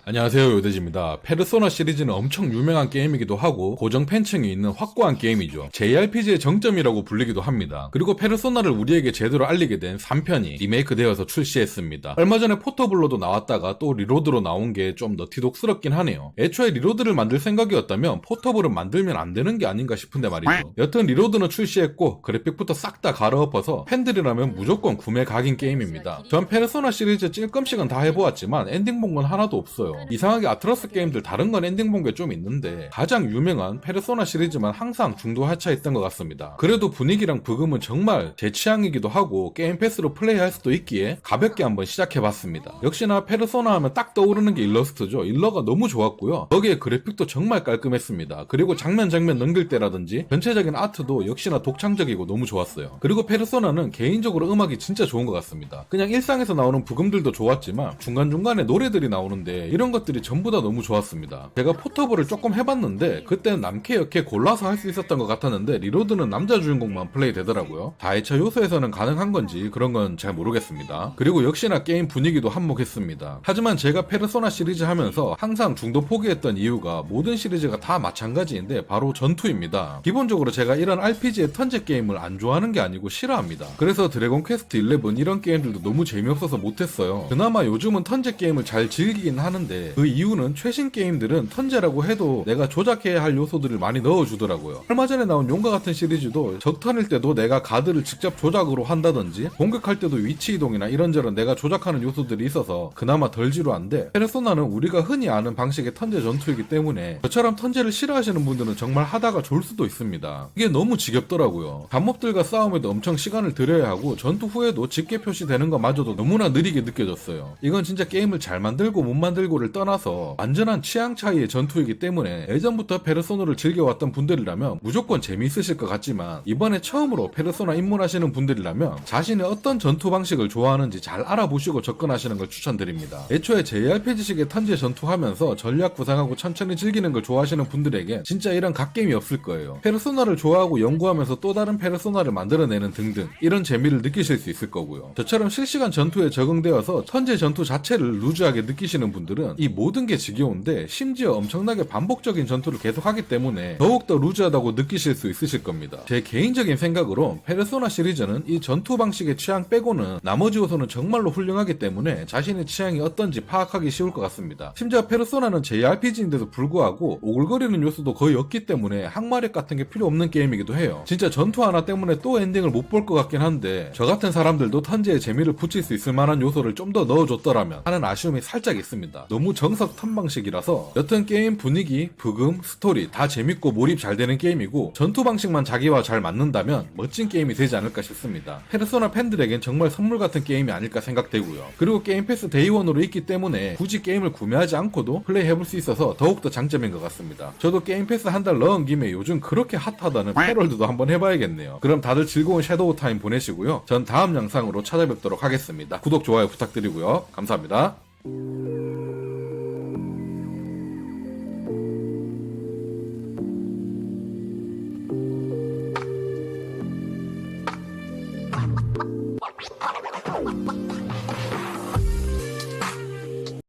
안녕하세요, 요대지입니다. 페르소나 시리즈는 엄청 유명한 게임이기도 하고 고정 팬층이 있는 확고한 게임이죠. JRPG의 정점이라고 불리기도 합니다. 그리고 페르소나를 우리에게 제대로 알리게 된 3편이 리메이크되어서 출시했습니다. 얼마 전에 포터블로도 나왔다가 또 리로드로 나온 게 좀 너티독스럽긴 하네요. 애초에 리로드를 만들 생각이었다면 포터블은 만들면 안 되는 게 아닌가 싶은데 말이죠. 여튼 리로드는 출시했고 그래픽부터 싹 다 갈아엎어서 팬들이라면 무조건 구매 각인 게임입니다. 전 페르소나 시리즈 찔끔씩은 다 해보았지만 엔딩 본 건 하나도 없어요. 이상하게 아트러스 게임들 다른 건 엔딩 본 게 좀 있는데 가장 유명한 페르소나 시리즈만 항상 중도 하차했던 것 같습니다. 그래도 분위기랑 부금은 정말 제 취향이기도 하고 게임 패스로 플레이할 수도 있기에 가볍게 한번 시작해봤습니다. 역시나 페르소나 하면 딱 떠오르는 게 일러스트죠. 일러가 너무 좋았고요. 거기에 그래픽도 정말 깔끔했습니다. 그리고 장면 넘길 때라든지 전체적인 아트도 역시나 독창적이고 너무 좋았어요. 그리고 페르소나는 개인적으로 음악이 진짜 좋은 것 같습니다. 그냥 일상에서 나오는 부금들도 좋았지만 중간중간에 노래들이 나오는데 이런 것들이 전부 다 너무 좋았습니다. 제가 포터블을 조금 해봤는데 그때는 남캐 여캐 골라서 할 수 있었던 것 같았는데 리로드는 남자 주인공만 플레이 되더라고요. 4회차 요소에서는 가능한 건지 그런 건 잘 모르겠습니다. 그리고 역시나 게임 분위기도 한몫했습니다. 하지만 제가 페르소나 시리즈 하면서 항상 중도 포기했던 이유가 모든 시리즈가 다 마찬가지인데 바로 전투입니다. 기본적으로 제가 이런 RPG의 턴제 게임을 안 좋아하는 게 아니고 싫어합니다. 그래서 드래곤 퀘스트 11 이런 게임들도 너무 재미없어서 못했어요. 그나마 요즘은 턴제 게임을 잘 즐기긴 하는데 그 이유는 최신 게임들은 턴제라고 해도 내가 조작해야 할 요소들을 많이 넣어주더라고요. 얼마 전에 나온 용과 같은 시리즈도 적턴일 때도 내가 가드를 직접 조작으로 한다든지 공격할 때도 위치 이동이나 이런저런 내가 조작하는 요소들이 있어서 그나마 덜 지루한데 페르소나는 우리가 흔히 아는 방식의 턴제 전투이기 때문에 저처럼 턴제를 싫어하시는 분들은 정말 하다가 졸 수도 있습니다. 이게 너무 지겹더라고요. 잡몹들과 싸움에도 엄청 시간을 들여야 하고 전투 후에도 집게 표시되는 것마저도 너무나 느리게 느껴졌어요. 이건 진짜 게임을 잘 만들고 못 만들고를 떠나서 완전한 취향 차이의 전투이기 때문에 예전부터 페르소나를 즐겨왔던 분들이라면 무조건 재미있으실 것 같지만 이번에 처음으로 페르소나 입문하시는 분들이라면 자신의 어떤 전투 방식을 좋아하는지 잘 알아보시고 접근하시는 걸 추천드립니다. 애초에 JRPG식의 턴제 전투하면서 전략 구상하고 천천히 즐기는 걸 좋아하시는 분들에게 진짜 이런 갓게임이 없을 거예요. 페르소나를 좋아하고 연구하면서 또 다른 페르소나를 만들어내는 등등 이런 재미를 느끼실 수 있을 거고요. 저처럼 실시간 전투에 적응되어서 턴제 전투 자체를 루즈하게 느끼시는 분들은 이 모든 게 지겨운데 심지어 엄청나게 반복적인 전투를 계속하기 때문에 더욱더 루즈하다고 느끼실 수 있으실 겁니다. 제 개인적인 생각으로 페르소나 시리즈는 이 전투 방식의 취향 빼고는 나머지 요소는 정말로 훌륭하기 때문에 자신의 취향이 어떤지 파악하기 쉬울 것 같습니다. 심지어 페르소나는 JRPG인데도 불구하고 오글거리는 요소도 거의 없기 때문에 항마력 같은 게 필요 없는 게임이기도 해요. 진짜 전투 하나 때문에 또 엔딩을 못 볼 것 같긴 한데 저 같은 사람들도 턴제의 재미를 붙일 수 있을 만한 요소를 좀 더 넣어줬더라면 하는 아쉬움이 살짝 있습니다. 너무 정석 턴 방식이라서 여튼 게임 분위기, 부금, 스토리 다 재밌고 몰입 잘 되는 게임이고 전투 방식만 자기와 잘 맞는다면 멋진 게임이 되지 않을까 싶습니다. 페르소나 팬들에겐 정말 선물 같은 게임이 아닐까 생각되고요. 그리고 게임 패스 데이원으로 있기 때문에 굳이 게임을 구매하지 않고도 플레이 해볼 수 있어서 더욱더 장점인 것 같습니다. 저도 게임 패스 한 달 넣은 김에 요즘 그렇게 핫하다는 패럴드도 한번 해봐야겠네요. 그럼 다들 즐거운 섀도우 타임 보내시고요. 전 다음 영상으로 찾아뵙도록 하겠습니다. 구독, 좋아요 부탁드리고요. 감사합니다.